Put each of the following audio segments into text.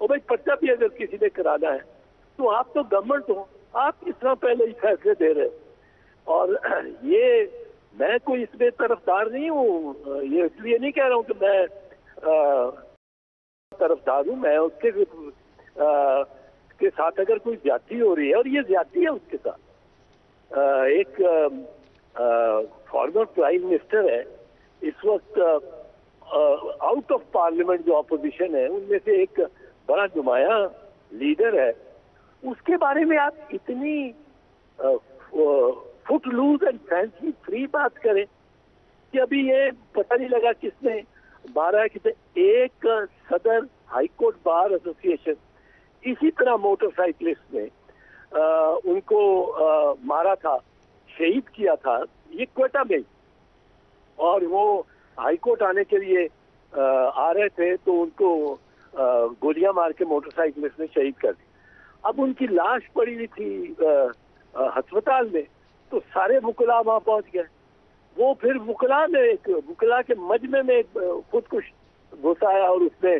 اور بھائی پرچہ بھی اگر کسی نے کرانا ہے تو آپ تو گورنمنٹ ہو, آپ کس طرح پہلے ہی فیصلے دے رہے ہیں. اور یہ میں کوئی اس میں طرفدار نہیں ہوں, یہ اس لیے نہیں کہہ رہا ہوں کہ میں طرفدار ہوں, میں اس کے ساتھ اگر کوئی زیادتی ہو رہی ہے, اور یہ زیادتی ہے اس کے ساتھ. ایک فارمر پرائم منسٹر ہے اس وقت آؤٹ آف پارلیمنٹ, جو اپوزیشن ہے ان میں سے ایک بڑا نمایاں لیڈر ہے, اس کے بارے میں آپ اتنی foot loose and fancy free بات کریں کہ ابھی یہ پتہ نہیں لگا کس نے مارا ہے. کسی ایک صدر ہائی کورٹ بار ایسوسیشن اسی طرح موٹر سائیکلسٹ نے ان کو مارا تھا, شہید کیا تھا, یہ کوئٹہ میں, اور وہ ہائی کورٹ آنے کے لیے آ رہے تھے تو ان کو گولیاں مار کے موٹر سائیکلسٹ نے شہید کر دی. اب ان کی لاش پڑی ہوئی تھی ہسپتال میں, تو سارے وکلا وہاں پہنچ گئے. وہ پھر وکلا کے مجمع میں خود کش گھسایا اور اس نے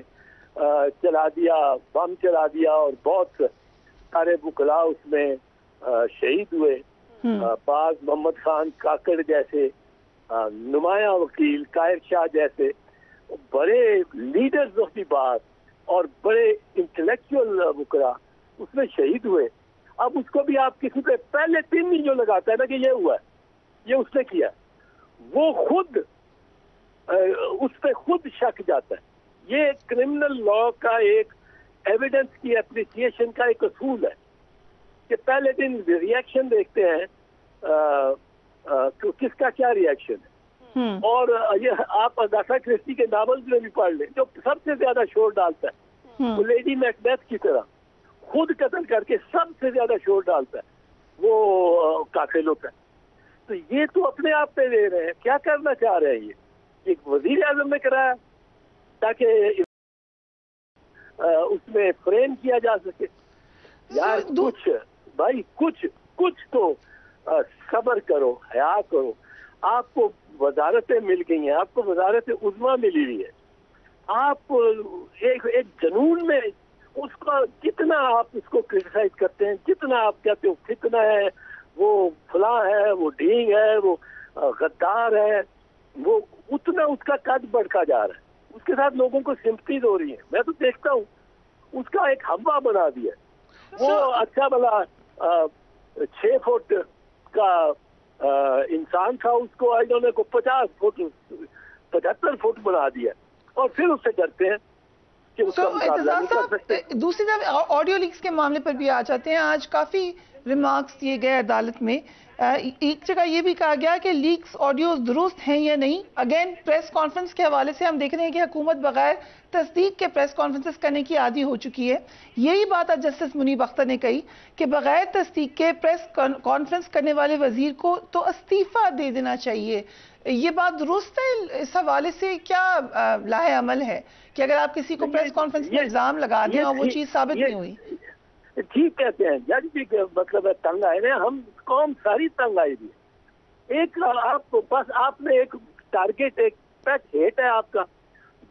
چلا دیا, بم چلا دیا, اور بہت سارے وکلا اس میں شہید ہوئے. بعض محمد خان کاکڑ جیسے نمایاں وکیل, قاہر شاہ جیسے بڑے لیڈرز آف دی بات اور بڑے انٹلیکچوئل وکلا اس میں شہید ہوئے. اب اس کو بھی آپ کسی پہ پہلے 3 دن جو لگاتا ہے نا کہ یہ ہوا ہے, یہ اس نے کیا, وہ خود اس پہ خود شک جاتا ہے. یہ کرمنل لا کا ایک ایویڈنس کی اپریسیشن کا ایک اصول ہے کہ پہلے دن ریئیکشن دیکھتے ہیں کس کا کیا ریئیکشن ہے. اور یہ آپ اگاتھا کرسٹی کے ناولز میں بھی پڑھ لیں, جو سب سے زیادہ شور ڈالتا ہے وہ لیڈی میکبیتھ کی طرح خود قتل کر کے سب سے زیادہ شور ڈالتا ہے, وہ قاتل ہوتا ہے. تو یہ تو اپنے آپ پہ لے رہے ہیں. کیا کرنا چاہ رہے ہیں یہ وزیر اعظم نے کرایا تاکہ اس میں فریم کیا جا سکے. یار کچھ بھائی کچھ تو صبر کرو, حیا کرو. آپ کو وزارتیں مل گئی ہیں, آپ کو وزارت عظمیٰ ملی ہوئی ہے, آپ ایک جنون میں اس کا جتنا آپ اس کو کرٹیسائز کرتے ہیں, جتنا آپ کہتے ہو فتنہ ہے, وہ فلاں ہے, وہ ڈھینگ ہے, وہ غدار ہے, وہ اتنا اس کا قد بڑھتا جا رہا ہے. اس کے ساتھ لوگوں کو سمپتیز ہو رہی ہیں. میں تو دیکھتا ہوں اس کا ایک ہوا بنا دیا. وہ اچھا بلا 6 فٹ کا انسان تھا, اس کو انہوں نے 50 فٹ 75 فٹ بنا دیا, اور پھر اس سے ڈرتے ہیں کہ اس کا مقابلہ نہیں کر سکتے. دوسری طرف آڈیو لیکس کے معاملے پر بھی آ جاتے ہیں. آج کافی ریمارکس دیے گئے عدالت میں. ایک جگہ یہ بھی کہا گیا کہ لیکس آڈیوز درست ہیں یا نہیں. اگین پریس کانفرنس کے حوالے سے ہم دیکھ رہے ہیں کہ حکومت بغیر تصدیق کے پریس کانفرنسز کرنے کی عادی ہو چکی ہے. یہی بات آج جسٹس منیب اختر نے کہی کہ بغیر تصدیق کے پریس کانفرنس کرنے والے وزیر کو تو استعفیٰ دے دینا چاہیے. یہ بات درست ہے؟ اس حوالے سے کیا لاہ عمل ہے کہ اگر آپ کسی کو پریس کانفرنس میں الزام لگا دیں اور وہ چیز ثابت نہیں ہوئی؟ ٹھیک کہتے ہیں جج بھی, مطلب ہے تنگ آئے ہیں ہم, قوم ساری تنگ آئی بھی. ایک آپ بس آپ نے ایک ٹارگیٹ, ایک پیٹ ہیٹ ہے آپ کا,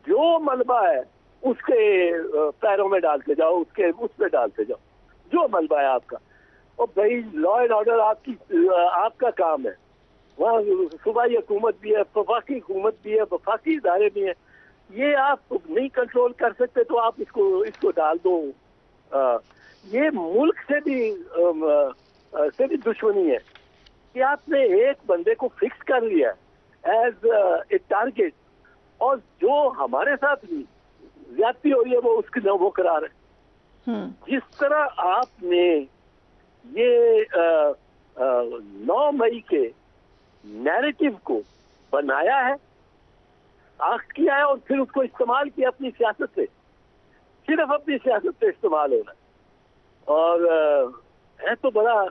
جو ملبہ ہے اس کے پیروں میں ڈالتے جاؤ, اس پہ ڈالتے جاؤ جو ملبہ ہے آپ کا. اور بھائی لا اینڈ آرڈر آپ کا کام ہے. وہاں صوبائی حکومت بھی ہے, وفاقی حکومت بھی ہے, وفاقی ادارے بھی ہیں. یہ آپ نہیں کنٹرول کر سکتے تو آپ اس کو ڈال دو. یہ ملک سے بھی دشمنی ہے کہ آپ نے ایک بندے کو فکس کر لیا ایز اے ٹارگیٹ, اور جو ہمارے ساتھ بھی زیادتی ہو رہی ہے وہ اس کی وہ کرا رہے. جس طرح آپ نے یہ 9 مئی کے نیریٹو کو بنایا ہے, آخ کیا ہے, اور پھر اس کو استعمال کیا اپنی سیاست سے, صرف اپنی سیاست سے استعمال ہونا. اور ہے تو بڑا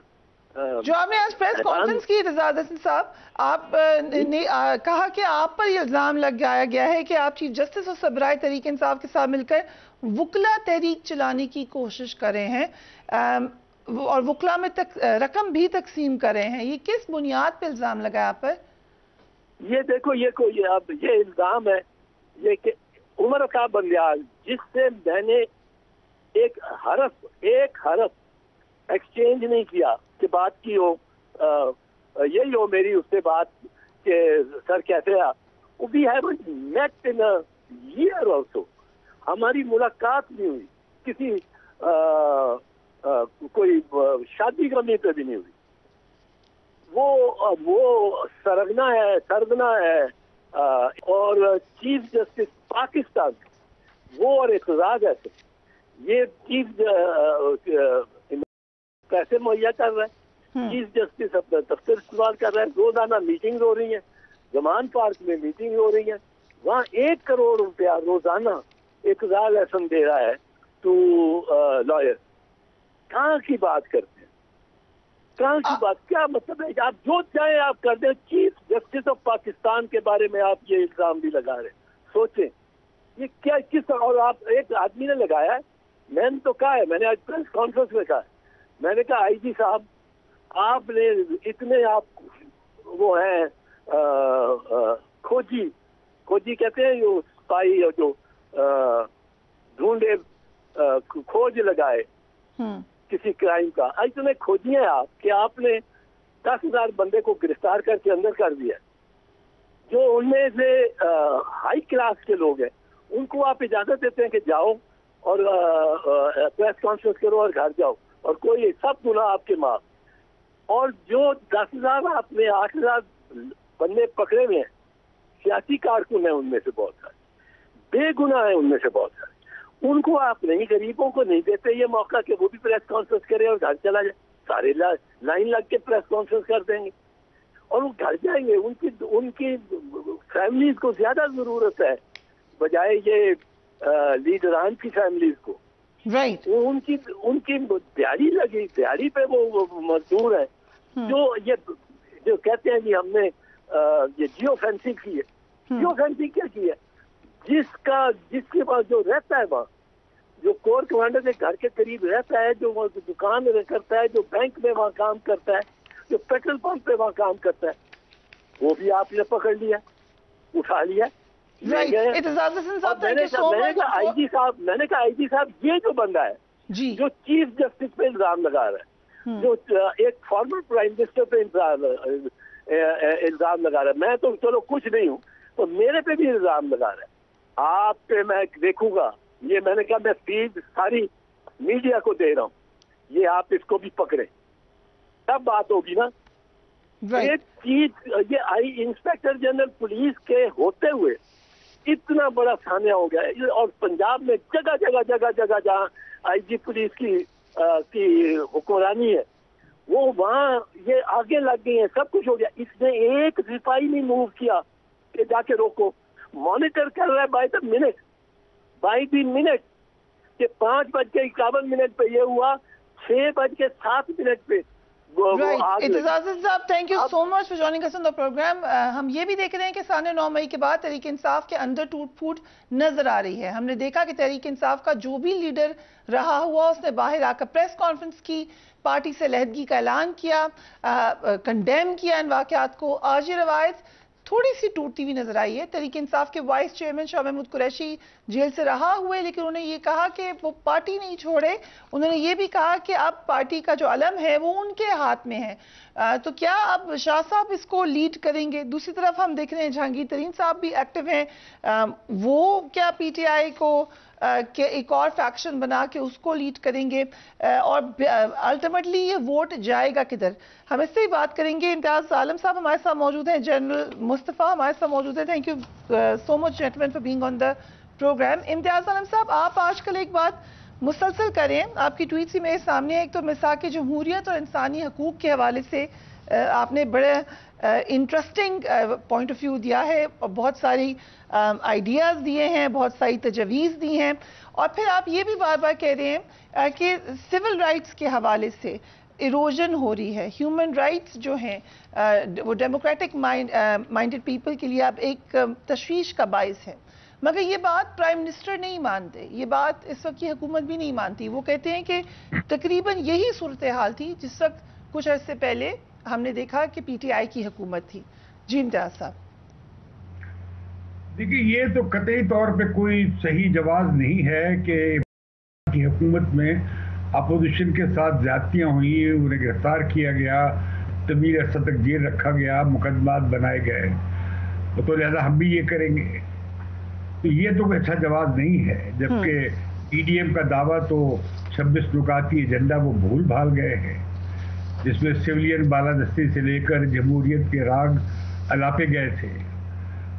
جو آپ نے آج پریس کانفرنس کی رضا حسن صاحب, آپ نے کہا کہ آپ پر یہ الزام لگایا گیا ہے کہ آپ چیف جسٹس اور صدرائے تحریک انصاف کے ساتھ مل کر وکلا تحریک چلانے کی کوشش کر رہے ہیں اور وکلا میں رقم بھی تقسیم کر رہے ہیں. یہ کس بنیاد پہ الزام لگایا آپ پر؟ یہ دیکھو یہ الزام ہے یہ کہ عمر عطا بندیال, جس سے میں نے ایک حرف ایکسچینج نہیں کیا کہ بات کی ہو یہی ہو میری اس سے بات کہ سر کیسے we haven't met in year also. ہماری ملاقات نہیں ہوئی, کسی کوئی شادی کرنے پہ بھی نہیں ہوئی. وہ سرگنا ہے اور چیف جسٹس پاکستان وہ اور اقتدار ایسے یہ چیف پیسے مہیا کر رہا ہے, چیف جسٹس اپنا دفتر استعمال کر رہا ہے, روزانہ میٹنگ ہو رہی ہیں, زمان پارک میں میٹنگ ہو رہی ہیں, وہاں 1 کروڑ روپیہ روزانہ اقتدار لسن دے رہا ہے تو لائر. کہاں کی بات کرتے ہیں, کہاں کی بات, کیا مطلب ہے؟ آپ جو چاہیں آپ کر دیں. چیف جسٹس آف پاکستان کے بارے میں آپ یہ الزام بھی لگا رہے ہیں. سوچیں یہ کیا کس, اور آپ ایک آدمی نے لگایا ہے, میں نے تو کہا ہے, میں نے آج پریس کانفرنس میں کہا ہے, میں نے کہا آئی جی صاحب آپ نے اتنے آپ وہ ہیں کھوجی کہتے ہیں جو سپاہی اور جو ڈھونڈے کھوج لگائے کسی کرائم کا, اتنے کھوجی ہیں آپ کہ آپ نے 10,000 بندے کو گرفتار کر کے اندر کر دیا. جو ان میں سے ہائی کلاس کے لوگ ہیں ان کو آپ اجازت دیتے ہیں کہ جاؤ اور پریس کانفرنس کرو اور گھر جاؤ, اور کوئی سب گناہ آپ کے معاف. اور جو 10,000 آپ نے 8,000 بندے پکڑے ہوئے ہیں, سیاسی کارکن ہیں ان میں سے بہت سارے, بے گناہ ہیں ان میں سے بہت سارے, ان کو آپ نہیں, غریبوں کو نہیں دیتے یہ موقع کہ وہ بھی پریس کانفرنس کرے اور گھر چلا جائے. سارے لائن لگ کے پریس کانفرنس کر دیں گے اور وہ گھر جائیں گے. ان کی فیملیز کو زیادہ ضرورت ہے بجائے یہ لیڈران کی فیملیز کو. رائٹ, ان کی دیہڑی لگی, دیہڑی پہ وہ مزدور ہیں جو کہتے ہیں کہ ہم نے یہ جیو فینسنگ کی ہے. جیو فینسنگ کیا کی ہے؟ جس کے پاس جو رہتا ہے وہاں, جو کور کمانڈر کے گھر کے قریب رہتا ہے, جو وہاں دکان کرتا ہے, جو بینک میں وہاں کام کرتا ہے, جو پیٹرول پمپ پہ وہاں کام کرتا ہے, وہ بھی آپ نے پکڑ لیا, اٹھا لیا. میں نے کہا آئی جی صاحب یہ جو بندہ ہے جو چیف جسٹس پہ الزام لگا رہا ہے, جو ایک فارمر پرائم منسٹر پہ الزام لگا رہا ہے, میں تو چلو کچھ نہیں ہوں تو میرے پہ بھی الزام لگا رہا ہے. آپ پہ میں دیکھوں گا, یہ میں نے کہا میں فیڈ ساری میڈیا کو دے رہا ہوں, یہ آپ اس کو بھی پکڑے, تب بات ہوگی نا. ایک چیز یہ انسپیکٹر جنرل پولیس کے ہوتے ہوئے اتنا بڑا سانحہ ہو گیا ہے, اور پنجاب میں جگہ جہاں آئی جی پولیس کی حکمرانی ہے وہ وہاں یہ آگے لگ گئی ہیں, سب کچھ ہو گیا. اس نے ایک سپاہی نہیں موو کیا کہ جا کے روکو. مانیٹر کر رہا ہے بائی دی منٹ کہ 5:51 پہ یہ ہوا, 6:07 پہ اعتزاز صاحب, thank you so much for joining us on the program. ہم یہ بھی دیکھ رہے ہیں کہ سانحہ 9 مئی کے بعد تحریک انصاف کے اندر ٹوٹ پھوٹ نظر آ رہی ہے. ہم نے دیکھا کہ تحریک انصاف کا جو بھی لیڈر رہا ہوا اس نے باہر آ کر پریس کانفرنس کی, پارٹی سے علیحدگی کا اعلان کیا, کنڈیم کیا ان واقعات کو. آج یہ روایت تھوڑی سی ٹوٹتی ہوئی نظر آئی ہے. تحریک انصاف کے vice chairman Shah Mahmood Qureshi jail سے رہا ہوئے, لیکن انہوں نے یہ کہا کہ وہ پارٹی نہیں چھوڑے. انہوں نے یہ بھی کہا کہ اب پارٹی کا جو علم ہے وہ ان کے ہاتھ میں ہے. تو کیا اب شاہ صاحب اس کو لیڈ کریں گے؟ دوسری طرف ہم دیکھ رہے ہیں جہانگیر ترین صاحب بھی ایکٹیو ہیں, وہ کیا پی ٹی آئی کو کہ ایک اور فیکشن بنا کے اس کو لیڈ کریں گے, اور الٹیمیٹلی یہ ووٹ جائے گا کدھر؟ ہم اس سے ہی بات کریں گے. امتیاز عالم صاحب ہمارے ساتھ موجود ہیں, جنرل مصطفیٰ ہمارے ساتھ موجود ہیں. Thank you so much gentleman for being on the program. امتیاز عالم صاحب, آپ آج کل ایک بات مسلسل کریں, آپ کی ٹویٹ سے میرے سامنے ہے, ایک تو مساق جمہوریت اور انسانی حقوق کے حوالے سے آپ نے بڑے انٹرسٹنگ پوائنٹ آف ویو دیا ہے, اور بہت ساری آئیڈیاز دیے ہیں, بہت ساری تجویز دی ہیں, اور پھر آپ یہ بھی بار بار کہہ رہے ہیں کہ سول رائٹس کے حوالے سے ایروژن ہو رہی ہے. ہیومن رائٹس جو ہیں وہ ڈیموکریٹک مائنڈڈ پیپل کے لیے اب ایک تشویش کا باعث ہے. مگر یہ بات پرائم منسٹر نہیں مانتے, یہ بات اس وقت کی حکومت بھی نہیں مانتی. وہ کہتے ہیں کہ تقریباً یہی صورتحال تھی جس وقت کچھ عرصے پہلے ہم نے دیکھا کہ پی ٹی آئی کی حکومت تھی. جی امتیاز صاحب. دیکھیے, یہ تو قطعی طور پہ کوئی صحیح جواز نہیں ہے کہ کی حکومت میں اپوزیشن کے ساتھ زیادتیاں ہوئیں، انہیں گرفتار کیا گیا، طویل عرصہ تک جیل رکھا گیا، مقدمات بنائے گئے، تو لہذا ہم بھی یہ کریں گے. تو یہ تو کوئی اچھا جواز نہیں ہے. جبکہ پی ڈی ایم کا دعویٰ تو 26 نکاتی ایجنڈا وہ بھول بھال گئے ہیں، جس میں سویلین بالادستی سے لے کر جمہوریت کے راگ الاپے گئے تھے،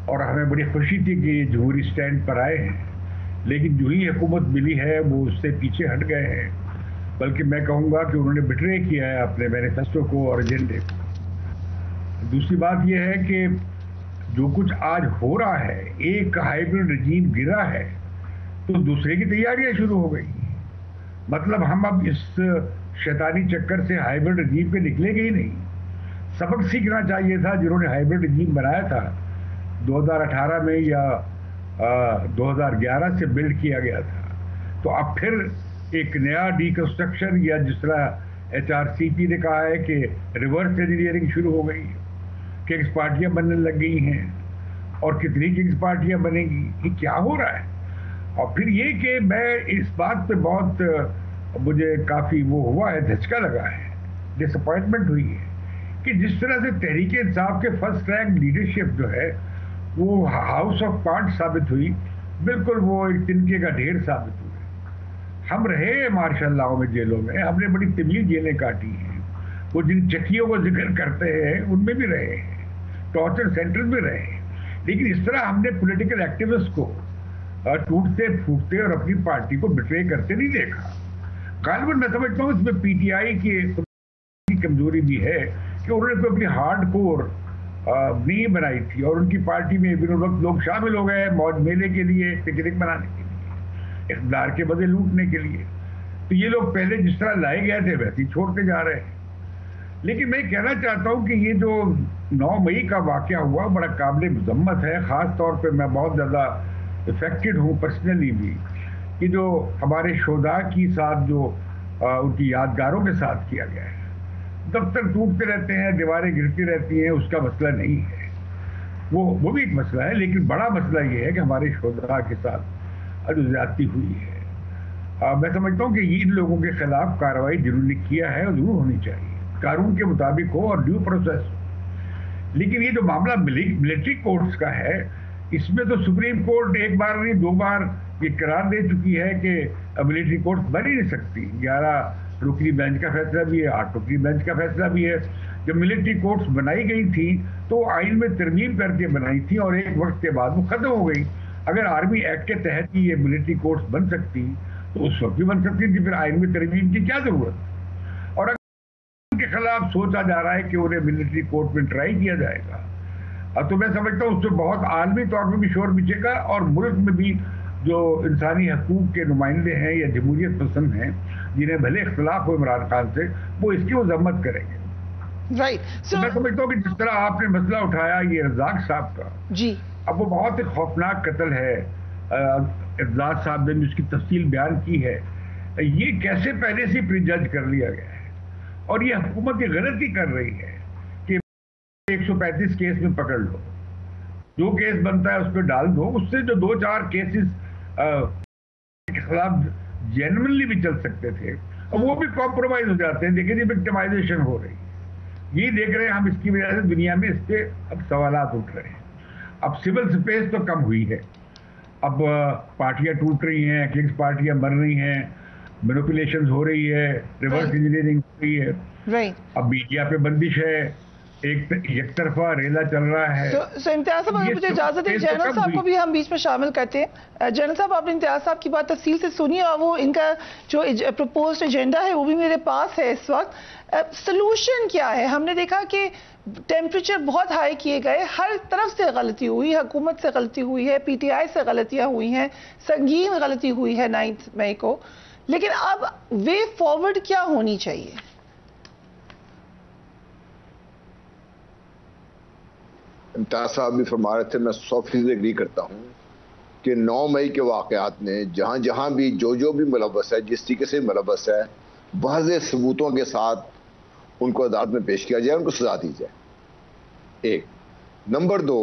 اور ہمیں بڑی خوشی تھی کہ یہ جمہوری سٹینڈ پر آئے ہیں. لیکن جو ہی حکومت ملی ہے وہ اس سے پیچھے ہٹ گئے ہیں، بلکہ میں کہوں گا کہ انہوں نے بٹرے کیا ہے اپنے مینیفیسٹو کو اور ایجنڈے کو. دوسری بات یہ ہے کہ جو کچھ آج ہو رہا ہے، ایک ہائیبرڈ رجیم گرا ہے تو دوسرے کی تیاریاں شروع ہو گئی. مطلب ہم اب اس شیطانی چکر سے ہائیبرڈ رجیم پہ نکلے گے ہی نہیں. سبق سیکھنا چاہیے تھا جنہوں نے ہائیبرڈ رجیم بنایا تھا 2018 میں یا 2011 سے بلڈ کیا گیا تھا. تو اب پھر ایک نیا ڈیکنسٹرکشن، یا جس طرح HRCP نے کہا ہے کہ ریورس انجینئرنگ شروع ہو گئی، کنگز پارٹیاں بننے لگ گئی ہیں، اور کتنی کنگز پارٹیاں بنیں گی، یہ کیا ہو رہا ہے. اور پھر یہ کہ میں اس بات پہ بہت مجھے کافی وہ ہوا ہے، دھچکا لگا ہے، ڈس اپوائنٹمنٹ ہوئی ہے کہ جس طرح سے تحریک انصاف کے فرسٹ رینک لیڈرشپ جو ہے وہ ہاؤس آف کارڈ ثابت ہوئی، بالکل وہ ایک تنکے کا ڈھیر ثابت ہوئے. ہم رہے ہیں مارشل اللہ میں جیلوں میں، ہم نے بڑی طویل جیلیں کاٹی ہیں، وہ جن چکیوں کو ذکر کرتے ہیں ان میں بھی رہے ہیں، ٹارچر سینٹر میں رہے ہیں. لیکن اس طرح ہم نے پولیٹیکل ایکٹیوسٹ کو ٹوٹتے پھوٹتے اور اپنی پارٹی کو بٹرے کرتے نہیں دیکھا. غالباً میں سمجھتا ہوں اس میں پی ٹی آئی کی کمزوری بھی ہے کہ انہوں نے تو اپنی ہارڈ کور نہیں بنائی تھی، اور ان کی پارٹی میں بن وقت لوگ شامل ہو گئے موج میلے کے لیے، پکنک منانے کے لیے، اقتدار کے بدلے لوٹنے کے لیے. تو یہ لوگ پہلے جس طرح لائے گئے تھے ویسے ہی چھوڑتے جا رہے ہیں. لیکن میں کہنا چاہتا ہوں کہ یہ جو 9 مئی کا واقعہ ہوا بڑا قابل مذمت ہے. خاص طور پہ میں بہت زیادہ افیکٹڈ ہوں پرسنلی بھی، کہ جو ہمارے شہداء کی ساتھ جو ان کی یادگاروں کے ساتھ کیا گیا ہے. دفتر ٹوٹتے رہتے ہیں، دیواریں گرتی رہتی ہیں، اس کا مسئلہ نہیں ہے، وہ بھی ایک مسئلہ ہے. لیکن بڑا مسئلہ یہ ہے کہ ہمارے شہداء کے ساتھ جو زیادتی ہوئی ہے. میں سمجھتا ہوں کہ ان لوگوں کے خلاف کارروائی جنہوں نے کیا ہے ضرور ہونی چاہیے، قانون کے مطابق ہو اور ڈیو پروسیس. لیکن یہ جو معاملہ ملٹری کورٹس کا ہے، اس میں تو سپریم کورٹ ایک بار نہیں 2 بار یہ قرار دے چکی ہے کہ ملٹری کورٹس بن ہی نہیں سکتی. 11 رکنی بینچ کا فیصلہ بھی ہے، 8 رکنی بینچ کا فیصلہ بھی ہے. جب ملٹری کورٹس بنائی گئی تھی تو آئین میں ترمیم کر کے بنائی تھی، اور ایک وقت کے بعد وہ ختم ہو گئی. اگر آرمی ایکٹ کے تحت ہی یہ ملٹری کورٹس بن سکتی تو اس وقت بھی بن سکتی تھی، پھر آئین میں ترمیم کی کیا ضرورت. اور اگر کے خلاف سوچا جا رہا ہے کہ انہیں ملٹری کورٹ میں ٹرائی کیا جائے گا، تو میں سمجھتا ہوں اس سے بہت عالمی طور پہ بھی شور بچے گا، اور ملک میں بھی جو انسانی حقوق کے نمائندے ہیں یا جمہوریت پسند ہیں جنہیں بھلے اختلاف ہو عمران خان سے، وہ اس کی مذمت کریں گے. رائٹ. میں سمجھتا ہوں کہ جس طرح آپ نے مسئلہ اٹھایا یہ رزاق صاحب کا، جی اب وہ بہت ایک خوفناک قتل ہے. رزاق صاحب نے اس کی تفصیل بیان کی ہے. یہ کیسے پہلے سے پری جج کر لیا گیا ہے، اور یہ حکومت یہ غلطی کر رہی ہے کہ 135 کیس میں پکڑ لو، جو کیس بنتا ہے اس پہ ڈال دو. اس سے جو 2-4 کیسز کے خلاف جینوئنلی بھی چل سکتے تھے، اب وہ بھی کمپرومائز ہو جاتے ہیں. دیکھیں جی وکٹمائزیشن ہو رہی ہے، یہی دیکھ رہے ہیں ہم. اس کی وجہ سے دنیا میں اس پہ اب سوالات اٹھ رہے ہیں. اب سول سپیس تو کم ہوئی ہے، اب پارٹیاں ٹوٹ رہی ہیں، کنگز پارٹیاں بن رہی ہیں، مینوپولیشنز ہو رہی ہے، ریورس انجینئرنگ ہو رہی ہے. اب میڈیا پہ بندش ہے، ایک طرفہ ریلا چل رہا ہے. تو امتیاز صاحب اگر مجھے اجازت ہے جنرل صاحب کو بھی ہم بیچ میں شامل کرتے ہیں. جنرل صاحب آپ نے امتیاز صاحب کی بات تفصیل سے سنی، اور وہ ان کا جو پروپوزڈ ایجنڈا ہے وہ بھی میرے پاس ہے اس وقت. سلوشن کیا ہے؟ ہم نے دیکھا کہ ٹیمپریچر بہت ہائی کیے گئے، ہر طرف سے غلطی ہوئی، حکومت سے غلطی ہوئی ہے، پی ٹی آئی سے غلطیاں ہوئی ہیں، سنگین غلطی ہوئی ہے 9 مئی کو. لیکن اب وے فارورڈ کیا ہونی چاہیے؟ امتیاز صاحب بھی فرما رہے تھے، میں 100% اگری کرتا ہوں کہ 9 مئی کے واقعات نے جہاں جہاں بھی جو بھی ملوث ہے، جس طریقے سے ملوث ہے، واضح ثبوتوں کے ساتھ ان کو عدالت میں پیش کیا جائے، ان کو سزا دی جائے. 1 نمبر 2،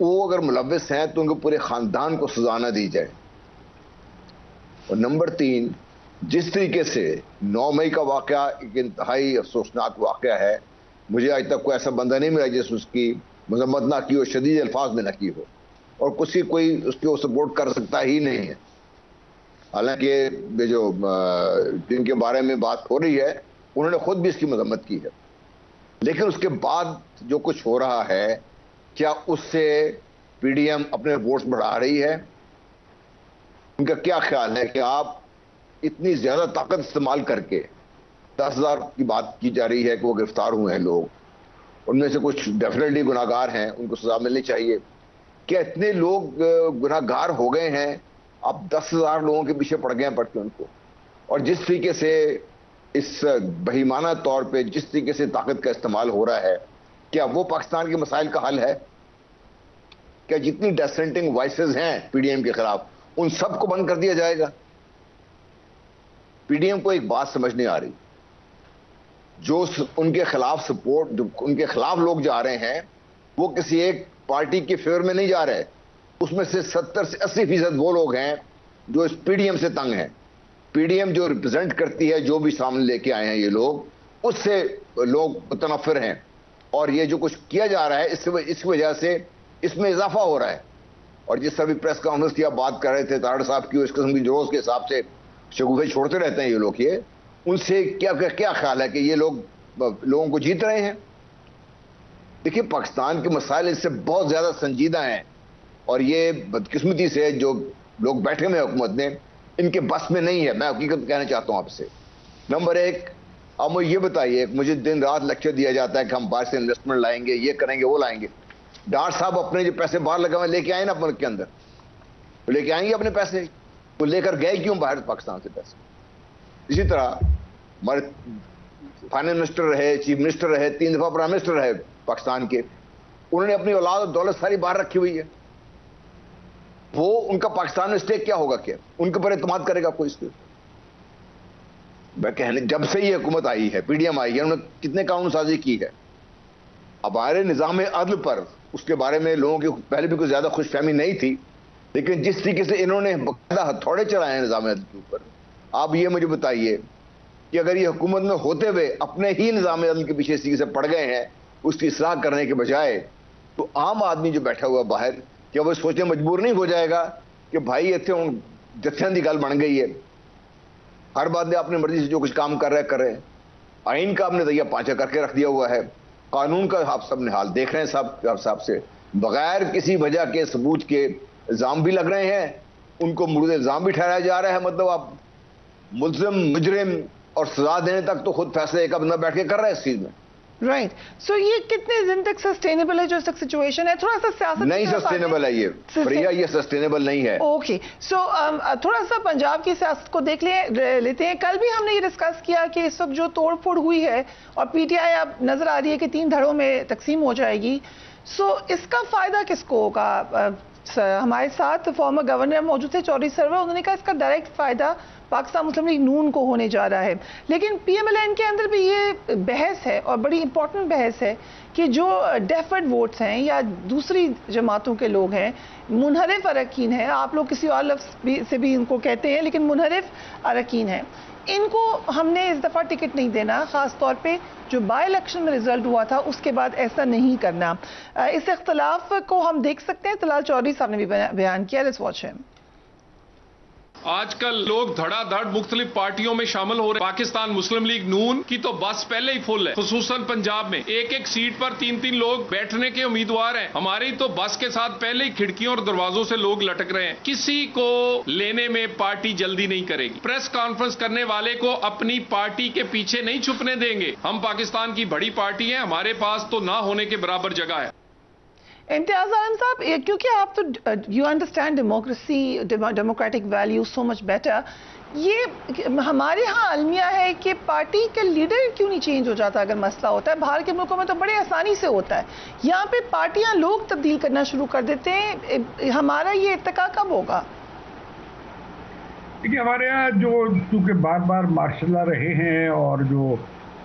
وہ اگر ملوث ہیں تو ان کے پورے خاندان کو سزا نہ دی جائے. اور نمبر 3، جس طریقے سے 9 مئی کا واقعہ ایک انتہائی افسوسناک واقعہ ہے، مجھے آج تک کوئی ایسا بندہ نہیں ملا جس اس کی مذمت نہ کی ہو، شدید الفاظ میں نہ کی ہو، اور کوئی اس کو سپورٹ کر سکتا ہی نہیں ہے. حالانکہ یہ جو جن کے بارے میں بات ہو رہی ہے انہوں نے خود بھی اس کی مذمت کی ہے. لیکن اس کے بعد جو کچھ ہو رہا ہے، کیا اس سے پی ڈی ایم اپنے ووٹس بڑھا رہی ہے؟ ان کا کیا خیال ہے کہ آپ اتنی زیادہ طاقت استعمال کر کے 10,000 کی بات کی جا رہی ہے کہ وہ گرفتار ہوئے ہیں لوگ، ان میں سے کچھ ڈیفینیٹلی گناہ گار ہیں، ان کو سزا ملنی چاہیے. کیا اتنے لوگ گناہ گار ہو گئے ہیں؟ آپ 10,000 لوگوں کے پیچھے پڑ گئے ہیں پڑھ کے ان کو. اور جس طریقے سے اس بہیمانہ طور پہ جس طریقے سے طاقت کا استعمال ہو رہا ہے، کیا وہ پاکستان کے مسائل کا حل ہے؟ کیا جتنی ڈسینٹنگ وائسز ہیں پی ڈی ایم کے خلاف ان سب کو بند کر دیا جائے گا؟ پی ڈی ایم کو ایک بات سمجھ نہیں آ رہی. جو ان کے خلاف سپورٹ، جو ان کے خلاف لوگ جا رہے ہیں، وہ کسی ایک پارٹی کے فیور میں نہیں جا رہے. اس میں سے 70 سے 80% وہ لوگ ہیں جو اس پی ڈی ایم سے تنگ ہیں. پی ڈی ایم جو ریپرزینٹ کرتی ہے، جو بھی سامنے لے کے آئے ہیں یہ لوگ، اس سے لوگ متنفر ہیں. اور یہ جو کچھ کیا جا رہا ہے اس وجہ سے اس میں اضافہ ہو رہا ہے. اور جس طرح بھی پریس کانفرنس کی آپ بات کر رہے تھے تارڑ صاحب کی، اس قسم کی جوش کے حساب سے شگوفے چھوڑتے رہتے ہیں یہ لوگ. یہ ان سے کیا خیال ہے کہ یہ لوگوں کو جیت رہے ہیں؟ دیکھیے، پاکستان کے مسائل اس سے بہت زیادہ سنجیدہ ہیں، اور یہ بدقسمتی سے جو لوگ بیٹھے ہوئے حکومت نے، ان کے بس میں نہیں ہے. میں حقیقت کہنا چاہتا ہوں آپ سے. نمبر 1، اب مجھے یہ بتائیے، مجھے دن رات لیکچر دیا جاتا ہے کہ ہم باہر سے انویسٹمنٹ لائیں گے، یہ کریں گے، وہ لائیں گے. ڈار صاحب اپنے جو پیسے باہر لگا ہوئے لے کے آئے نا ملک کے اندر، وہ لے کے آئیں گے اپنے پیسے. وہ لے کر گئے کیوں باہر پاکستان سے پیسے؟ اسی طرح ہمارے فائنانس منسٹر رہے، چیف منسٹر رہے، 3 دفعہ پرائم منسٹر رہے پاکستان کے، انہوں نے اپنی اولاد اور دولت ساری باہر رکھی ہوئی ہے. وہ ان کا پاکستان میں اسٹیک کیا ہوگا؟ کیا ان کے اوپر اعتماد کرے گا کوئی اس پہ؟ میں کہنے جب سے یہ حکومت آئی ہے، پی ڈی ایم آئی ہے، انہوں نے کتنے قانون سازی کی ہے. اب ہمارے نظام عدل پر اس کے بارے میں لوگوں کی پہلے بھی کوئی زیادہ خوش فہمی نہیں تھی، لیکن جس طریقے سے انہوں نے باقاعدہ ہتھوڑے چلائے ہیں نظام عدل کے اوپر، آپ یہ مجھے بتائیے کہ اگر یہ حکومت میں ہوتے ہوئے اپنے ہی نظام عدل کے پیچھے اس طریقے سے پڑ گئے ہیں اس کی اصلاح کرنے کے بجائے، تو عام آدمی جو بیٹھا ہوا باہر، کیا وہ سوچنے مجبور نہیں ہو جائے گا کہ بھائی اتنے جتھیاں دی گل بن گئی ہے، ہر بات اپنی مرضی سے جو کچھ کام کر رہے ہیں. آئین کا آپ نے دیا پانچا کر کے رکھ دیا ہوا ہے، قانون کا آپ سب نے حال دیکھ رہے ہیں صاحب سے، بغیر کسی وجہ کے ثبوت کے الزام بھی لگ رہے ہیں، ان کو مورد الزام بھی ٹھہرایا جا رہا ہے. مطلب آپ ملزم، مجرم اور سزا دینے تک تو خود فیصلے ایک بندہ بیٹھ کے کر رہا ہے اس چیز میں. رائٹ. سو یہ کتنے دن تک سسٹینیبل ہے جو اس تک سچویشن ہے؟ تھوڑا سا سیاست نہیں سسٹینیبل ہے، یہ سسٹینیبل نہیں ہے. اوکے، سو تھوڑا سا پنجاب کی سیاست کو دیکھ لیتے ہیں. کل بھی ہم نے یہ ڈسکس کیا کہ اس وقت جو توڑ پھوڑ ہوئی ہے اور پی ٹی آئی اب نظر آ رہی ہے کہ 3 دھڑوں میں تقسیم ہو جائے گی. سو اس کا فائدہ کس کو ہوگا؟ ہمارے ساتھ فارمر گورنر موجود تھے چودھری سرور، انہوں نے کہا اس کا ڈائریکٹ فائدہ پاکستان مسلم لیگ نون کو ہونے جا رہا ہے. لیکن پی ایم ایل این کے اندر بھی یہ بحث ہے اور بڑی امپورٹنٹ بحث ہے کہ جو ڈیفرڈ ووٹس ہیں یا دوسری جماعتوں کے لوگ ہیں، منحرف اراکین ہیں، آپ لوگ کسی اور لفظ سے بھی ان کو کہتے ہیں، لیکن منحرف اراکین ہیں، ان کو ہم نے اس دفعہ ٹکٹ نہیں دینا. خاص طور پہ جو بائی الیکشن میں رزلٹ ہوا تھا اس کے بعد ایسا نہیں کرنا. اس اختلاف کو ہم دیکھ سکتے ہیں. طلال چودھری صاحب نے بھی بیان کیا. لیٹس واچ ہم. آج کل لوگ دھڑا دھڑ مختلف پارٹیوں میں شامل ہو رہے ہیں. پاکستان مسلم لیگ نون کی تو بس پہلے ہی فل ہے، خصوصاً پنجاب میں 1 سیٹ پر 3 لوگ بیٹھنے کے امیدوار ہیں. ہماری تو بس کے ساتھ پہلے ہی کھڑکیوں اور دروازوں سے لوگ لٹک رہے ہیں. کسی کو لینے میں پارٹی جلدی نہیں کرے گی. پریس کانفرنس کرنے والے کو اپنی پارٹی کے پیچھے نہیں چھپنے دیں گے. ہم پاکستان کی بڑی پارٹی ہیں، ہمارے پاس تو نہ ہونے کے برابر جگہ ہے. امتیاز عالم صاحب، کیونکہ آپ تو you understand democracy, democratic value so much better, یہ ہمارے ہاں المیہ ہے کہ پارٹی کا لیڈر کیوں نہیں چینج ہو جاتا اگر مسئلہ ہوتا ہے؟ باہر کے ملکوں میں تو بڑے آسانی سے ہوتا ہے، یہاں پہ پارٹیاں لوگ تبدیل کرنا شروع کر دیتے ہیں. ہمارا یہ ارتقا کب ہوگا؟ دیکھیے، ہمارے یہاں جو چونکہ بار بار مارشل لا رہے ہیں اور جو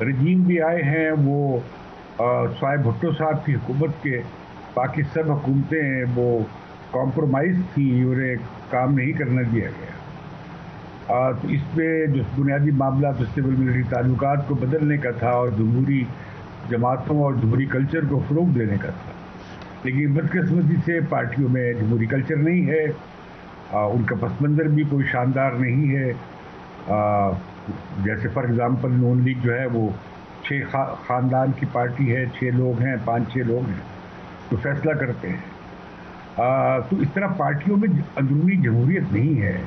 رجیم بھی آئے ہیں وہ سوائے بھٹو صاحب کی حکومت کے باقی سب حکومتیں وہ کمپرومائز تھی، انہیں کام نہیں کرنے دیا گیا. تو اس پہ جو بنیادی معاملہ تو سول ملٹری تعلقات کو بدلنے کا تھا اور جمہوری جماعتوں اور جمہوری کلچر کو فروغ دینے کا تھا، لیکن بدقسمتی سے پارٹیوں میں جمہوری کلچر نہیں ہے، ان کا پس منظر بھی کوئی شاندار نہیں ہے. جیسے فار ایگزامپل نون لیگ جو ہے وہ 6 خاندان کی پارٹی ہے، 6 لوگ ہیں، 5-6 لوگ ہیں جو فیصلہ کرتے ہیں. تو اس طرح پارٹیوں میں اندرونی جمہوریت نہیں ہے،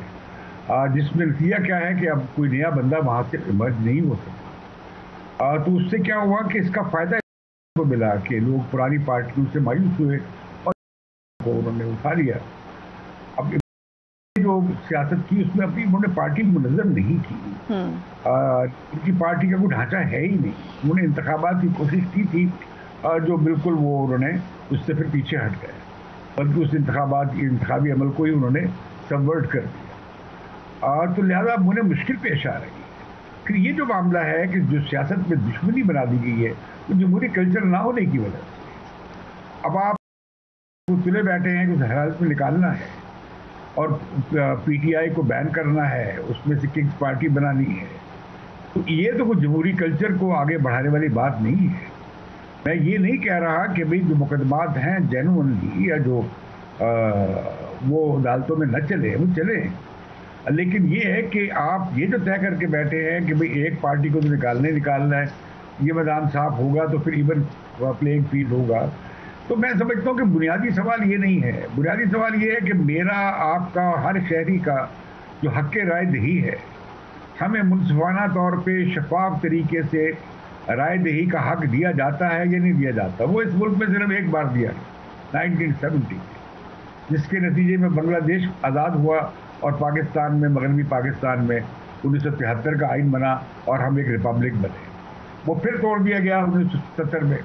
جس میں نتیجہ کیا ہے کہ اب کوئی نیا بندہ وہاں سے ایمرج نہیں ہو سکتا. تو اس سے کیا ہوا کہ اس کا فائدہ کو ملا کہ لوگ پرانی پارٹیوں سے مایوس ہوئے اور انہوں نے اٹھا لیا. اب جو سیاست کی اس میں اپنی انہوں نے پارٹی منظم نہیں کی، ان کی پارٹی کا کوئی ڈھانچہ ہے ہی نہیں. انہوں نے انتخابات کی کوشش کی تھی جو بالکل وہ انہوں نے اس سے پھر پیچھے ہٹ گئے، بلکہ اس انتخابی عمل کو ہی انہوں نے سبورٹ کر دیا. تو لہذا انہیں مشکل پیش آ رہی ہے. پھر یہ جو معاملہ ہے کہ جو سیاست میں دشمنی بنا دی گئی ہے وہ جمہوری کلچر نہ ہونے کی وجہ سے. اب آپ تلے بیٹھے ہیں کہ اس حالت میں نکالنا ہے اور پی ٹی آئی کو بین کرنا ہے، اس میں سے کنگز پارٹی بنانی ہے، تو یہ تو کوئی جمہوری کلچر کو آگے بڑھانے والی بات نہیں ہے. میں یہ نہیں کہہ رہا کہ بھئی جو مقدمات ہیں جینوئنلی یا جو وہ عدالتوں میں نہ چلے وہ چلیں، لیکن یہ ہے کہ آپ یہ جو طے کر کے بیٹھے ہیں کہ بھئی ایک پارٹی کو تو نکالنا ہے، یہ میدان صاف ہوگا تو پھر ایون پلینگ فیلڈ ہوگا. تو میں سمجھتا ہوں کہ بنیادی سوال یہ نہیں ہے. بنیادی سوال یہ ہے کہ میرا، آپ کا، ہر شہری کا جو حق رائے دہی ہے، ہمیں منصفانہ طور پہ شفاف طریقے سے رائے دہی کا حق دیا جاتا ہے یا نہیں دیا جاتا. وہ اس ملک میں صرف ایک بار دیا گیا 1970 جس کے نتیجے میں بنگلہ دیش آزاد ہوا اور پاکستان میں، مغربی پاکستان میں 1973 کا آئین بنا اور ہم ایک ریپبلک بنے. وہ پھر توڑ دیا گیا 1977 میں.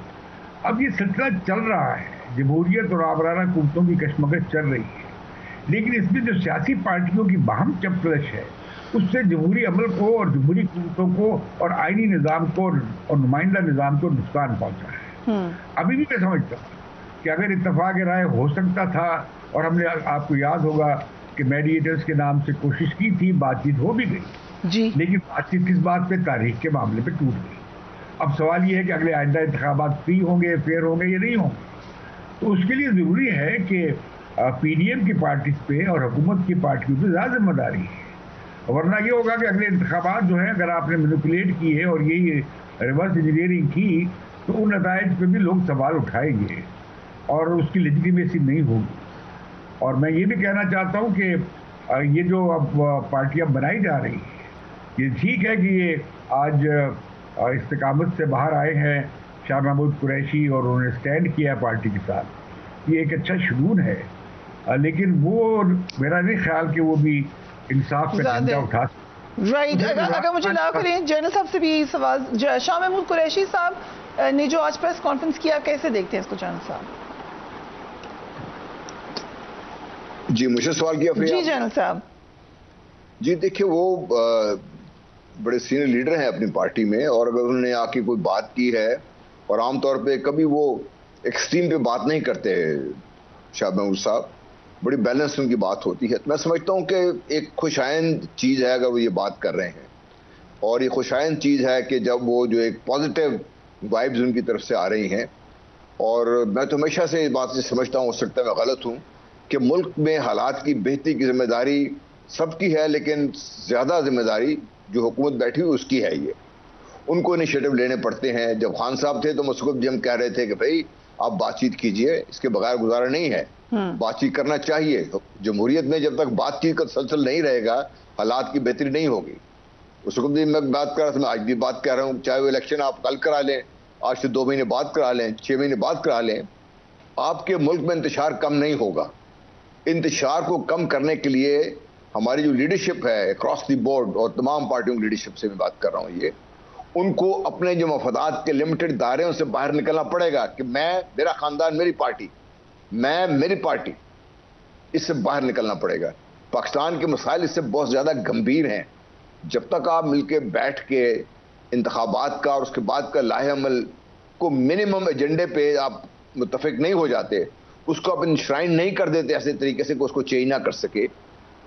اب یہ سلسلہ چل رہا ہے، جمہوریت اور آبرانہ قوتوں کی کشمکش چل رہی ہے، لیکن اس میں جو سیاسی پارٹیوں کی باہم چپکلش ہے اس سے جمہوری عمل کو اور جمہوری قوتوں کو اور آئینی نظام کو اور نمائندہ نظام کو نقصان پہنچا ہے. ابھی بھی میں سمجھتا ہوں کہ اگر اتفاق رائے ہو سکتا تھا، اور ہم نے، آپ کو یاد ہوگا کہ میڈیٹرز کے نام سے کوشش کی تھی، بات چیت ہو بھی گئی جی، لیکن بات چیت کس بات پہ؟ تاریخ کے معاملے پہ ٹوٹ گئی. اب سوال یہ ہے کہ اگلے آئندہ انتخابات فری ہوں گے، فیئر ہوں گے یا نہیں ہوں گے. تو اس کے لیے ضروری ہے کہ پی ڈی ایم کی پارٹیز پہ اور حکومت کی پارٹیوں پہ زیادہ ذمہ داری ہے، ورنہ یہ ہوگا کہ اگلے انتخابات جو ہیں اگر آپ نے مینیپولیٹ کی ہے اور یہی ریورس انجینئرنگ کی تو ان نتائج پہ بھی لوگ سوال اٹھائیں گے اور اس کی لیجیٹیمیسی نہیں ہوگی. اور میں یہ بھی کہنا چاہتا ہوں کہ یہ جو اب پارٹیاں بنائی جا رہی ہیں، یہ ٹھیک ہے کہ یہ آج استقامت سے باہر آئے ہیں شاہ محمود قریشی اور انہوں نے سٹینڈ کیا پارٹی کے ساتھ، یہ ایک اچھا شگون ہے، لیکن وہ میرا نہیں خیال کہ وہ بھی انصاف کا جھنڈا اٹھا سکتے. رائٹ. اگر مجھے نہ کریں جنرل صاحب سے بھی سوال، شاہ محمود قریشی صاحب نے جو آج پریس کانفرنس کیا، کیسے دیکھتے ہیں اس کو جنرل صاحب؟ جی مجھے سوال کیا جی جنرل صاحب. جی دیکھیے، وہ بڑے سینئر لیڈر ہیں اپنی پارٹی میں، اور اگر انہوں نے آ کے کوئی بات کی ہے، اور عام طور پہ کبھی وہ ایکسٹریم پہ بات نہیں کرتے شاہ محمود صاحب، بڑی بیلنس ان کی بات ہوتی ہے. میں سمجھتا ہوں کہ ایک خوشائند چیز ہے اگر وہ یہ بات کر رہے ہیں، اور یہ خوشائند چیز ہے کہ جب وہ جو ایک پازیٹیو وائبز ان کی طرف سے آ رہی ہیں. اور میں تو ہمیشہ سے اس بات سے سمجھتا ہوں، ہو سکتا ہے میں غلط ہوں، کہ ملک میں حالات کی بہتری کی ذمہ داری سب کی ہے، لیکن زیادہ ذمہ داری جو حکومت بیٹھی ہوئی اس کی ہے. یہ ان کو انیشیٹو لینے پڑتے ہیں. جب خان صاحب تھے تو مسعود جی ہم کہہ رہے تھے کہ بھائی آپ بات چیت کیجئے، اس کے بغیر گزارا نہیں ہے، بات چیت کرنا چاہیے. جمہوریت میں جب تک بات چیت کا تسلسل نہیں رہے گا حالات کی بہتری نہیں ہوگی. مسعود جی میں بات کر رہا تھا، میں آج بھی بات کر رہا ہوں، چاہے وہ الیکشن آپ کل کرا لیں، آج سے 2 مہینے بعد کرا لیں، 6 مہینے بعد کرا لیں، آپ کے ملک میں انتشار کم نہیں ہوگا. انتشار کو کم کرنے کے لیے ہماری جو لیڈرشپ ہے اکراس دی بورڈ، اور تمام پارٹیوں کی لیڈرشپ سے میں بات کر رہا ہوں، یہ ان کو اپنے جو مفادات کے لمیٹڈ دائروں سے باہر نکلنا پڑے گا کہ میرا خاندان میری پارٹی، میری پارٹی، اس سے باہر نکلنا پڑے گا. پاکستان کے مسائل اس سے بہت زیادہ گمبھیر ہیں. جب تک آپ مل کے بیٹھ کے انتخابات کا اور اس کے بعد کا لاہ عمل کو منیمم ایجنڈے پہ آپ متفق نہیں ہو جاتے، اس کو آپ انشرائن نہیں کر دیتے ایسے طریقے سے کہ اس کو چینج نہ کر سکے،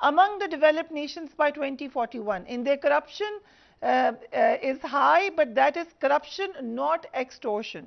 among the developed nations by 2041. In their corruption is high, but that is corruption, not extortion.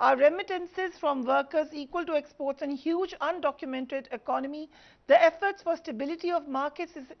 are remittances from workers equal to exports and huge undocumented economy, the efforts for stability of markets is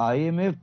IMF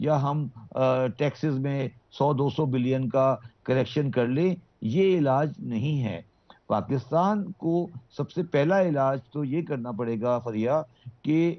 یا ہم taxes میں 100-200 billion کا correction کر لیں، یہ علاج نہیں ہے۔ پاکستان کو سب سے پہلا علاج تو یہ کرنا پڑے گا فریہ، کہ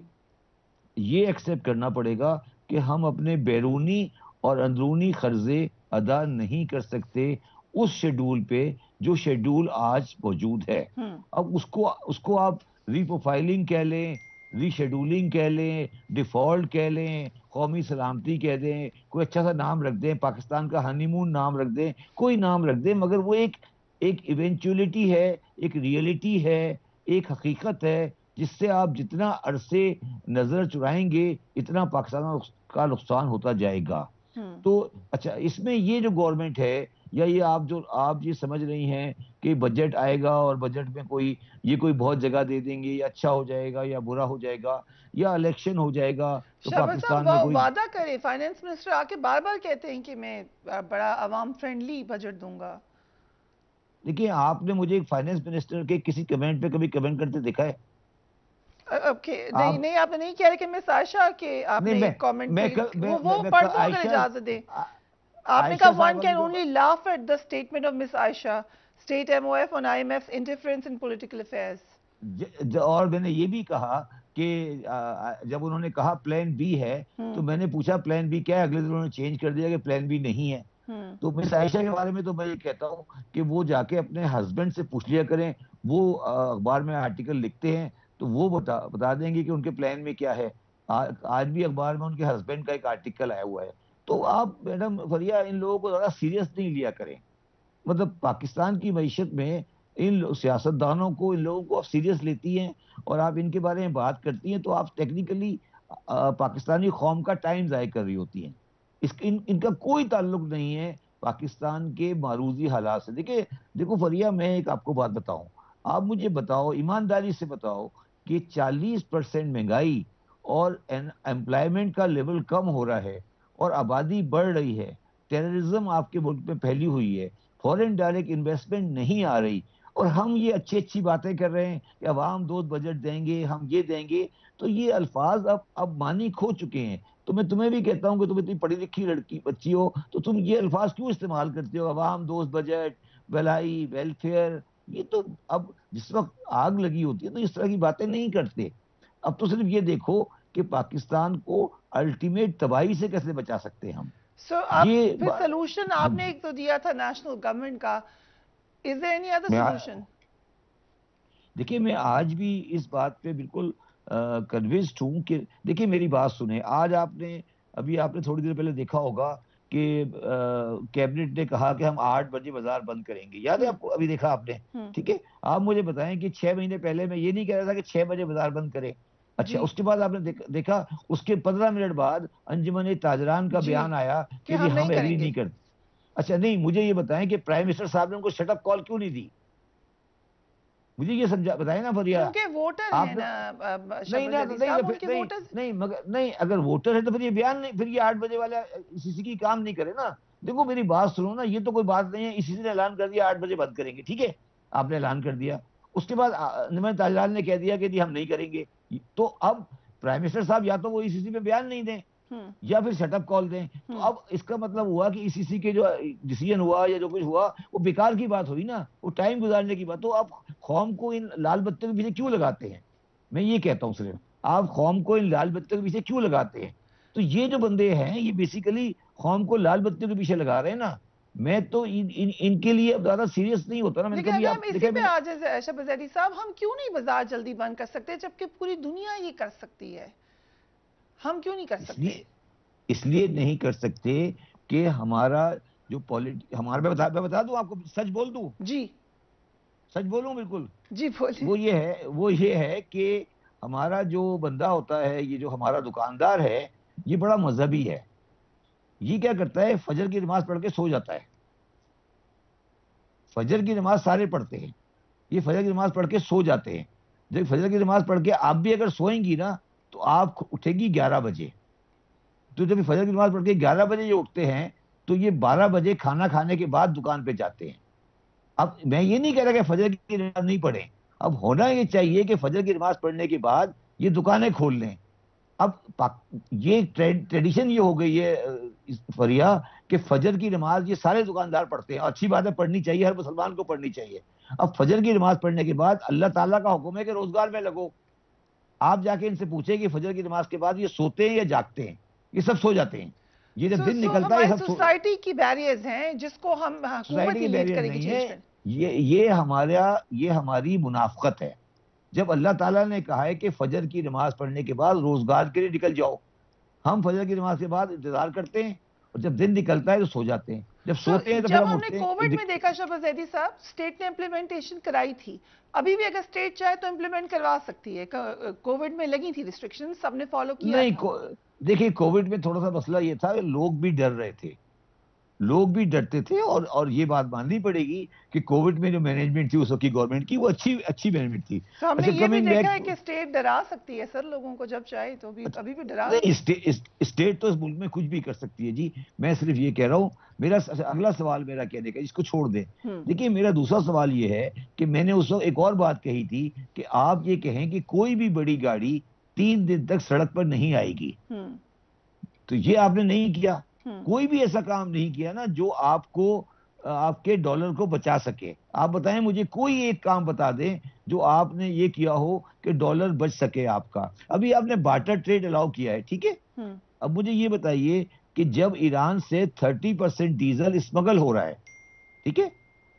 یہ ایکسیپٹ کرنا پڑے گا کہ ہم اپنے بیرونی اور اندرونی قرضے ادا نہیں کر سکتے اس شیڈول پہ جو شیڈول آج موجود ہے۔ اب اس کو آپ ری پروفائلنگ کہہ لیں، ری شیڈولنگ کہہ لیں، ڈیفالٹ کہہ لیں، قومی سلامتی کہہ دیں، کوئی اچھا سا نام رکھ دیں، پاکستان کا ہنی مون نام رکھ دیں، کوئی نام رکھ دیں، مگر وہ ایک ایونچولیٹی ہے، ایک ریئلٹی ہے، ایک حقیقت ہے، جس سے آپ جتنا عرصے نظر چرائیں گے اتنا پاکستان کا نقصان ہوتا جائے گا۔ تو اچھا، اس میں یہ جو گورنمنٹ ہے، یا یہ آپ یہ سمجھ رہی ہیں کہ بجٹ آئے گا اور بجٹ میں کوئی بہت جگہ دے دیں گے، یا اچھا ہو جائے گا یا برا ہو جائے گا یا الیکشن ہو جائے گا تو پاکستان میں کوئی وعدہ کرے، فائنانس منسٹر آ کے بار بار کہتے ہیں کہ میں بڑا عوام فرینڈلی بجٹ دوں گا۔ دیکھیں، آپ نے مجھے ایک فائنانس منسٹر کے کسی کمنٹ پہ کبھی کمنٹ کرتے دیکھا ہے؟ نہیں، آپ نے نہیں کہہ رہے کہ مس عائشہ کے آپ نے ایک کامنٹ وہ پڑھ دوں اگر اجازت دیں۔ آپ نے کہا one can only laugh at the statement of Miss Aisha, state MOF on IMF's interference in political affairs. اور میں نے یہ بھی کہا کہ جب انہوں نے کہا پلان بی ہے تو میں نے پوچھا پلان بی کیا ہے، اگلے دن انہوں نے چینج کر دیا کہ پلان بی نہیں ہے۔ تو مس عائشہ کے بارے میں تو میں یہ کہتا ہوں کہ وہ جا کے اپنے ہسبینڈ سے پوچھ لیا کریں، وہ اخبار میں آرٹیکل لکھتے ہیں تو وہ بتا دیں گے کہ ان کے پلان میں کیا ہے۔ آج بھی اخبار میں ان کے ہسبینڈ کا ایک آرٹیکل آیا ہوا ہے۔ تو آپ میڈم فریہ ان لوگوں کو زیادہ سیریس نہیں لیا کریں، مطلب پاکستان کی معیشت میں ان سیاستدانوں کو، ان لوگوں کو آپ سیریس لیتی ہیں اور آپ ان کے بارے میں بات کرتی ہیں تو آپ ٹیکنیکلی پاکستانی قوم کا ٹائم ضائع کر رہی ہوتی ہیں۔ ان کا کوئی تعلق نہیں ہے پاکستان کے معروضی حالات سے۔ دیکھو فریہ، میں ایک آپ کو بات بتاؤں، آپ مجھے بتاؤ، ایمانداری سے بتاؤ کہ 40% مہنگائی اور امپلائمنٹ کا لیول کم ہو رہا ہے اور آبادی بڑھ رہی ہے، ٹیررزم آپ کے ملک میں پھیلی ہوئی ہے، فورن ڈائریکٹ انویسٹمنٹ نہیں آ رہی، اور ہم یہ اچھی باتیں کر رہے ہیں کہ عوام دوست بجٹ دیں گے، ہم یہ دیں گے، تو یہ الفاظ اب معنی کھو چکے ہیں۔ تو میں تمہیں بھی کہتا ہوں کہ تم اتنی پڑھی لکھی بچی ہو تو تم یہ الفاظ کیوں استعمال کرتے ہو، عوام دوست بجٹ، بھلائی، ویلفیئر؟ یہ تو اب جس وقت آگ لگی ہوتی ہے تو اس طرح کی باتیں نہیں کرتے۔ اب تو صرف یہ دیکھو کہ پاکستان کو الٹیمیٹ تباہی سے کیسے بچا سکتے ہیں ہم۔ پھر سلوشن آپ نے ایک تو دیا تھا نیشنل گورنمنٹ کا، is there any other solution؟ دیکھیں، میں آج بھی اس بات پہ بالکل کنوینسڈ ہوں کہ دیکھیں میری بات سنیں، آج آپ نے تھوڑی دیر پہلے دیکھا ہوگا کہ کیبنٹ نے کہا کہ ہم 8 بجے بازار بند کریں گے، یاد ہے آپ کو؟ ابھی دیکھا آپ نے؟ ٹھیک ہے، آپ مجھے بتائیں کہ 6 مہینے پہلے میں یہ نہیں کہہ رہا تھا کہ 6 بجے بازار بند کریں؟ اچھا، اس کے بعد آپ نے دیکھا اس کے 15 منٹ بعد انجمن تاجران کا بیان آیا کہ ہم ایگری نہیں کرتے۔ اچھا، نہیں، مجھے یہ بتائیں کہ پرائم منسٹر صاحب نے ان کو شٹ اپ کال کیوں نہیں دی؟ مجھے یہ سمجھا بتائیں نا فریہ۔ ان کے ووٹر ہیں نا، نہیں، اگر ووٹر ہے تو پھر یہ بیان نہیں، پھر یہ 8 بجے والا سی سی کی کام نہیں کرے نا۔ دیکھو میری بات سنو نا، یہ تو کوئی بات نہیں ہے، اسی نے اعلان کر دیا 8 بجے بند کریں گے، ٹھیک ہے، آپ نے اعلان کر دیا، اس کے بعد انجمن تاجران نے کہہ دیا کہ جی ہم نہیں کریں گے، تو اب پرائم منسٹر صاحب یا تو وہ ای سی سی پہ بیان نہیں دیں یا پھر سیٹ اپ کال دیں۔ تو اب اس کا مطلب ہوا کہ ای سی سی کے جو ڈیسیژن ہوا یا جو کچھ ہوا وہ بیکار کی بات ہوئی نا، وہ ٹائم گزارنے کی بات۔ تو آپ قوم کو ان لال بتیوں کے پیچھے کیوں لگاتے ہیں؟ میں یہ کہتا ہوں صرف آپ قوم کو ان لال بتیوں کے پیچھے کیوں لگاتے ہیں؟ تو یہ جو بندے ہیں یہ بیسیکلی قوم کو لال بتیوں کے پیچھے لگا رہے ہیں نا۔ میں تو ان کے لیے اب زیادہ سیریس نہیں ہوتا نا۔ لیکن اسی پہ آج شہباز زیدی صاحب، ہم کیوں نہیں بازار جلدی بند کر سکتے جبکہ پوری دنیا یہ کر سکتی ہے؟ ہم کیوں نہیں کر سکتے؟ اس لیے نہیں کر سکتے کہ ہمارا جو میں بتا دوں آپ کو، سچ بول دوں؟ جی سچ بولوں؟ بالکل جی بولیے۔ وہ یہ ہے کہ ہمارا جو بندہ ہوتا ہے، یہ جو ہمارا دکاندار ہے، یہ بڑا مذہبی ہے۔ یہ کیا کرتا ہے؟ فجر کی نماز پڑھ کے سو جاتا ہے۔ فجر کی نماز سارے پڑھتے ہیں، یہ فجر کی نماز پڑھ کے سو جاتے ہیں۔ جب فجر کی نماز پڑھ کے آپ بھی اگر سوئیں گی نا تو آپ اٹھے گی 11 بجے۔ تو جب فجر کی نماز پڑھ کے 11 بجے یہ اٹھتے ہیں تو یہ 12 بجے کھانا کھانے کے بعد دکان پہ جاتے ہیں۔ اب میں یہ نہیں کہہ رہا کہ فجر کی نماز نہیں پڑھیں، اب ہونا یہ چاہیے کہ فجر کی نماز پڑھنے کے بعد یہ دکانیں کھول لیں۔ اب یہ ٹریڈیشن یہ ہو گئی ہے فریہ کہ فجر کی نماز یہ سارے دکاندار پڑھتے ہیں، اچھی بات ہے، پڑھنی چاہیے، ہر مسلمان کو پڑھنی چاہیے۔ اب فجر کی نماز پڑھنے کے بعد اللہ تعالیٰ کا حکم ہے کہ روزگار میں لگو۔ آپ جا کے ان سے پوچھیں کہ فجر کی نماز کے بعد یہ سوتے ہیں یا جاگتے ہیں؟ یہ سب سو جاتے ہیں۔ یہ جب دن نکلتا ہے سب سوسائٹی کی بیریئرز ہیں جس کو ہم حکومت ہی لیڈ کرے گی۔ یہ ہماری منافقت ہے۔ جب اللہ تعالیٰ نے کہا ہے کہ فجر کی نماز پڑھنے کے بعد روزگار کے لیے نکل جاؤ، ہم فجر کی نماز کے بعد انتظار کرتے ہیں اور جب دن نکلتا ہے تو سو جاتے ہیں، جب سوتے ہیں تو جب ہم نے کووڈ میں دیکھا شہباز زیدی صاحب، اسٹیٹ نے امپلیمنٹیشن کرائی تھی، ابھی بھی اگر اسٹیٹ چاہے تو امپلیمنٹ کروا سکتی ہے۔ کووڈ میں لگی تھی ریسٹرکشن، سب نے فالو کیا۔ نہیں، دیکھیے کووڈ میں تھوڑا سا مسئلہ یہ تھا کہ لوگ بھی ڈر رہے تھے، لوگ بھی ڈرتے تھے، اور یہ بات ماننی پڑے گی کہ کووڈ میں جو مینجمنٹ تھی اس وقت کی گورنمنٹ کی وہ اچھی مینجمنٹ تھی۔ ہم نے یہ بھی دیکھا ہے کہ اسٹیٹ ڈرا سکتی ہے سر لوگوں کو جب چاہے، تو ابھی بھی ڈرا اسٹیٹ تو اس ملک میں کچھ بھی کر سکتی ہے جی۔ میں صرف یہ کہہ رہا ہوں، میرا اگلا سوال میرا کہنے کا، اس کو چھوڑ دیں۔ دیکھیے میرا دوسرا سوال یہ ہے کہ میں نے اس وقت ایک اور بات کہی تھی کہ آپ یہ کہیں کہ کوئی بھی بڑی گاڑی 3 دن تک سڑک پر نہیں آئے گی، تو یہ آپ نے نہیں کیا۔ کوئی بھی ایسا کام نہیں کیا نا جو آپ کو آپ کے ڈالر کو بچا سکے۔ آپ بتائیں مجھے کوئی ایک کام بتا دیں جو آپ نے یہ کیا ہو کہ ڈالر بچ سکے آپ کا۔ ابھی آپ نے بارٹر ٹریڈ الاؤ کیا ہے، ٹھیک ہے، اب مجھے یہ بتائیے کہ جب ایران سے 30% ڈیزل اسمگل ہو رہا ہے، ٹھیک ہے،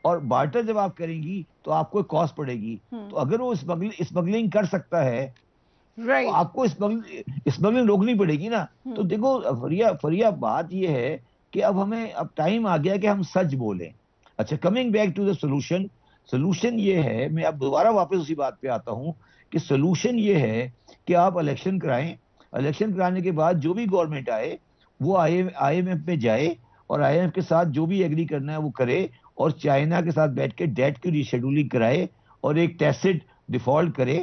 اور بارٹر جب آپ کریں گی تو آپ کو کاسٹ پڑے گی، تو اگر وہ اسمگلنگ کر سکتا ہے تو آپ کو اسمگلنگ روکنی پڑے گی نا۔ تو دیکھو فریہ بات یہ ہے کہ اب ٹائم آ گیا کہ ہم سچ بولیں۔ اچھا، coming back to the solution یہ ہے، میں اب دوبارہ واپس اسی بات پہ آتا ہوں کہ سولوشن یہ ہے کہ آپ الیکشن کرائیں، الیکشن کرانے کے بعد جو بھی گورنمنٹ آئے وہ آئی ایم ایف میں جائے اور آئی ایم ایف کے ساتھ جو بھی ایگری کرنا ہے وہ کرے، اور چائنا کے ساتھ بیٹھ کے ڈیٹ کی ریشیڈولنگ کرائے اور ایک ٹیسٹ ڈیفالٹ کرے،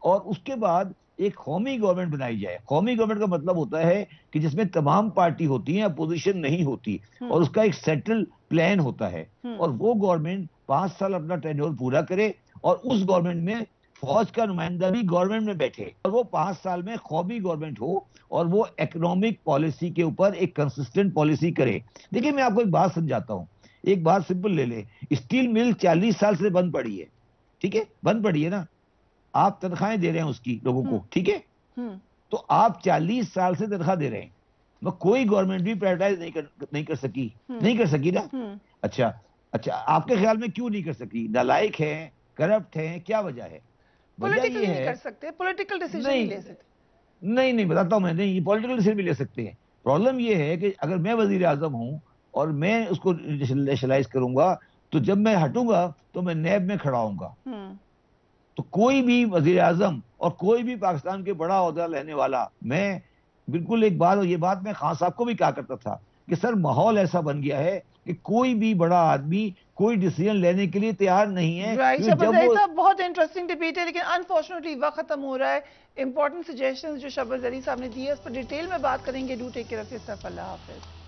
اور اس کے بعد ایک قومی گورنمنٹ بنائی جائے۔ قومی گورنمنٹ کا مطلب ہوتا ہے کہ جس میں تمام پارٹی ہوتی ہیں، اپوزیشن نہیں ہوتی، اور اس کا ایک سیٹل پلان ہوتا ہے، اور وہ گورنمنٹ 5 سال اپنا ٹینیور پورا کرے، اور اس گورنمنٹ میں فوج کا نمائندہ بھی گورنمنٹ میں بیٹھے، اور وہ 5 سال میں قومی گورنمنٹ ہو، اور وہ اکنامک پالیسی کے اوپر ایک کنسسٹنٹ پالیسی کرے۔ دیکھیں میں آپ کو ایک بات سمجھاتا ہوں، ایک بات سمپل لے لیں، اسٹیل مل 40 سال سے بند پڑی ہے، ٹھیک ہے، بند پڑی ہے نا، آپ تنخواہیں دے رہے ہیں اس کی لوگوں کو، ٹھیک ہے، تو آپ 40 سال سے تنخواہ دے رہے ہیں، وہ کوئی گورنمنٹ بھی پرائیویٹائز نہیں کر سکی نا۔ اچھا، آپ کے خیال میں کیوں نہیں کر سکی؟ نالائق ہیں، کرپٹ ہیں، کیا وجہ ہے؟ وجہ یہ ہے پولیٹیکل ڈیسیژن نہیں لے سکتے۔ نہیں بتاتا ہوں میں، نہیں، پولیٹیکل ڈیسیژن بھی لے سکتے ہیں۔ پرابلم یہ ہے کہ اگر میں وزیر اعظم ہوں اور میں اس کو نیشنلائز کروں گا، تو جب میں ہٹوں گا تو میں نیب میں کھڑا ہوں گا، تو کوئی بھی وزیر اعظم اور کوئی بھی پاکستان کے بڑا عہدہ لینے والا، میں بالکل ایک بات، اور یہ بات میں خان صاحب کو بھی کہا کرتا تھا کہ سر ماحول ایسا بن گیا ہے کہ کوئی بھی بڑا آدمی کوئی ڈیسیژن لینے کے لیے تیار نہیں ہے۔ بہت انٹرسٹنگ ڈبیٹ ہے، لیکن انفارچونیٹلی وقت ختم ہو رہا ہے۔ امپورٹنٹ سجیشنز جو شہباز زیدی صاحب نے دی ہے اس پر ڈیٹیل میں بات کریں گے۔ Do take care of yourself, اللہ حافظ۔